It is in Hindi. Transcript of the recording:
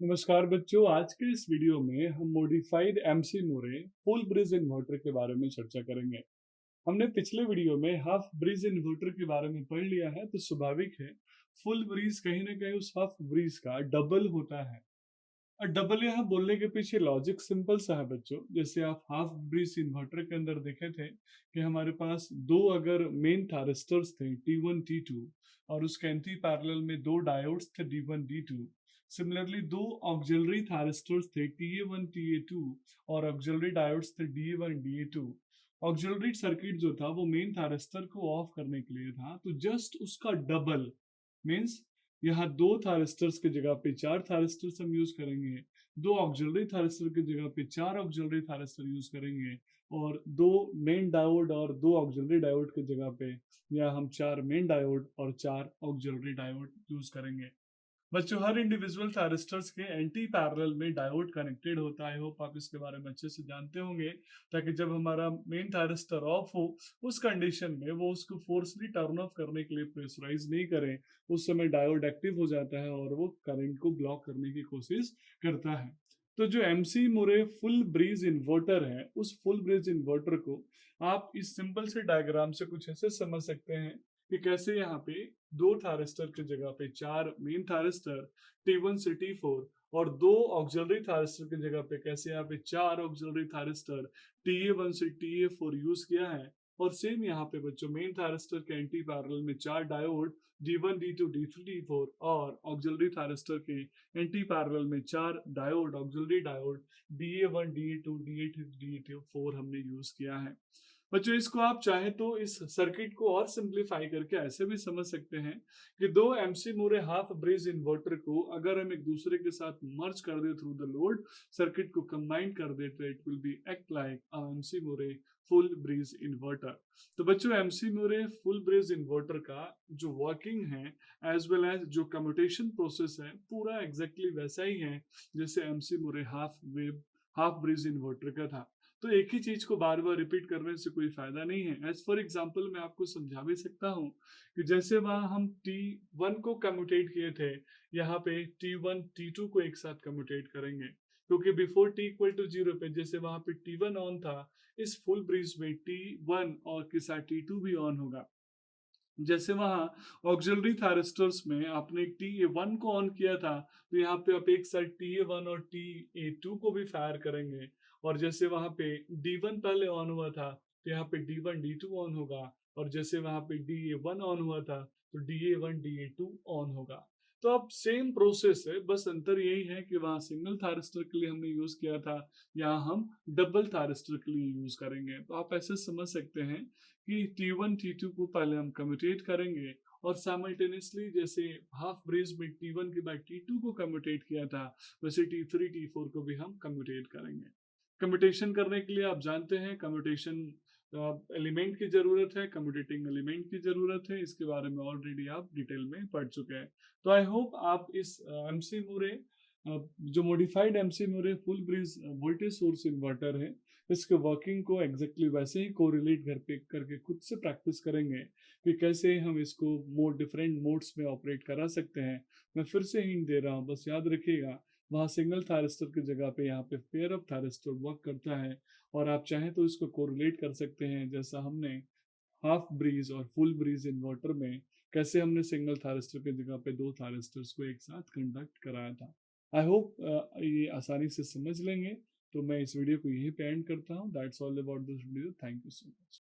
नमस्कार बच्चों, आज के इस वीडियो में हम मॉडिफाइड एमसी मोरे फुल ब्रिज इन्वर्टर के बारे में चर्चा करेंगे। हमने पिछले वीडियो में हाफ ब्रिज इन्वर्टर के बारे में पढ़ लिया है, तो स्वाभाविक है फुल ब्रिज कहीं ना कहीं उस हाफ ब्रिज का डबल होता है। और डबल यहाँ बोलने के पीछे लॉजिक सिंपल सा है बच्चों। जैसे आप हाफ ब्रिज इन्वर्टर के अंदर देखे थे कि हमारे पास दो अगर मेन थारिस्टर्स थे T1 T2 और उसके एंटी पैरेलल में दो डायोड्स थे D1 D2। सिमिलरली दो ऑक्सिलरी थारिस्टर्स थे TA1 TA2 और ऑक्सिलरी डायोड्स थे DA1 DA2। ऑक्सिलरी सर्किट जो था वो मेन थारिस्टर को ऑफ करने के लिए था, तो जस्ट उसका डबल मीन्स यहाँ दो थारिस्टर्स की जगह पे चार थारिस्टर्स हम यूज करेंगे, दो ऑक्सिलरी थारिस्टर की जगह पे चार ऑक्सिलरी थारिस्टर यूज करेंगे, और दो मेन डायोड और दो ऑक्सिलरी डायोड की जगह पे या हम चार मेन डायोड और चार ऑक्सिलरी डायोड यूज करेंगे। बच्चों, हर इंडिविजुअल थारिस्टर्स के एंटी पैरेलल में डायोड कनेक्टेड होता है। आई होप आप इसके बारे में अच्छे से जानते होंगे, ताकि जब हमारा मेन थारिस्टर ऑफ हो उस कंडीशन में वो उसको फोर्सली टर्न ऑफ करने के लिए प्रेशराइज नहीं करें। उस समय डायोड एक्टिव हो जाता है और वो करंट को ब्लॉक करने की कोशिश करता है। तो जो एमसी मुरे फुल ब्रिज इन्वर्टर है, उस फुल ब्रिज इन्वर्टर को आप इस सिंपल से डायग्राम से कुछ ऐसे समझ सकते हैं कि कैसे यहाँ पे दो थारिस्टर की जगह पे चार मेन थारिस्टर T1 से T4 और दो ऑक्सिलरी थारिस्टर की जगह पे कैसे यहाँ पे चार ऑक्सिलरी थारिस्टर TA1 से TA4 यूज किया है। और सेम यहाँ पे बच्चों मेन थारिस्टर के एंटी पैरेलल में चार diode D1 D2 D3 D4 और ऑक्सिलरी थारिस्टर के एंटी पैरेलल में चार diode auxiliary diode DA1 DA2 DA3 DA4 हमने यूज किया है। बच्चों, इसको आप चाहें तो इस सर्किट को और सिंप्लीफाई करके ऐसे भी समझ सकते हैं कि दो एमसी मूरे हाफ ब्रिज इन्वर्टर को अगर हम एक दूसरे के साथ मर्ज कर दे थ्रू द लोड, सर्किट को कंबाइन कर दे, तो it will be act like MC Murray full bridge inverter. तो बच्चों, MC Murray full bridge inverter का जो वर्किंग है एज वेल एज जो कम्यूटेशन प्रोसेस है, पूरा एग्जैक्टली वैसा ही है जैसे एमसी मूरे हाफ ब्रिज इन्वर्टर का था। तो एक ही चीज को बार बार रिपीट करने से कोई फायदा नहीं है। एज फॉर एग्जाम्पल मैं आपको समझा भी सकता हूँ कि जैसे वहां हम T1 को कम्यूटेट किए थे, यहाँ पे T1 T2 को एक साथ कम्यूटेट करेंगे, क्योंकि बिफोर T इक्वल टू 0 पे जैसे वहां पे T1 ऑन था, इस फुल ब्रिज में T1 और के साथ T2 भी ऑन होगा। जैसे वहां ऑक्सिलरी थारिस्टर्स में आपने TA1 को ऑन किया था, तो यहाँ पे आप एक साथ TA1 और TA2 को भी फायर करेंगे। और जैसे वहां पे D1 पहले ऑन हुआ था, तो यहाँ पे D1 D2 ऑन होगा। और जैसे वहां पे DA1 ऑन हुआ था, तो DA1 DA2 ऑन होगा। तो अब सेम प्रोसेस है, बस अंतर यही है कि वहां सिंगल थारिस्टर के लिए हमने यूज किया था, यहाँ हम डबल थारिस्टर के लिए यूज करेंगे। तो आप ऐसे समझ सकते हैं कि T1 T2 को पहले हम कम्यूटेट करेंगे, और साइमल्टेनियसली जैसे हाफ ब्रिज में T1 के बाद T2 को कम्यूटेट किया था, वैसे T3 T4 को भी हम कम्यूटेट करेंगे। कम्यूटेशन करने के लिए आप जानते हैं कम्यूटेशन एलिमेंट की जरूरत है, कम्यूटेटिंग एलिमेंट की जरूरत है। इसके बारे में ऑलरेडी आप डिटेल में पढ़ चुके हैं। तो आई होप आप इस एमसी मूरे जो modified MC Murray full bridge voltage source inverter है, इसके वर्किंग को एग्जैक्टली वैसे ही कोरिलेट घर पे करके खुद से प्रैक्टिस करेंगे कि कैसे हम इसको मोड डिफरेंट मोड्स में ऑपरेट करा सकते हैं। मैं फिर से हिंट दे रहा हूँ, बस याद रखिएगा वहाँ सिंगल थारिस्टर की जगह पे यहाँ पे पेयर ऑफ थारिस्टर वर्क करता है। और आप चाहें तो इसको कोरिलेट कर सकते हैं, जैसा हमने हाफ ब्रिज और फुल ब्रिज इन्वर्टर में कैसे हमने सिंगल थारिस्टर की जगह पे दो थारिस्टर्स को एक साथ कंडक्ट कराया था। आई होप ये आसानी से समझ लेंगे। तो मैं इस वीडियो को यहीं पे एंड करता हूँ। That's all about this video. Thank you so much.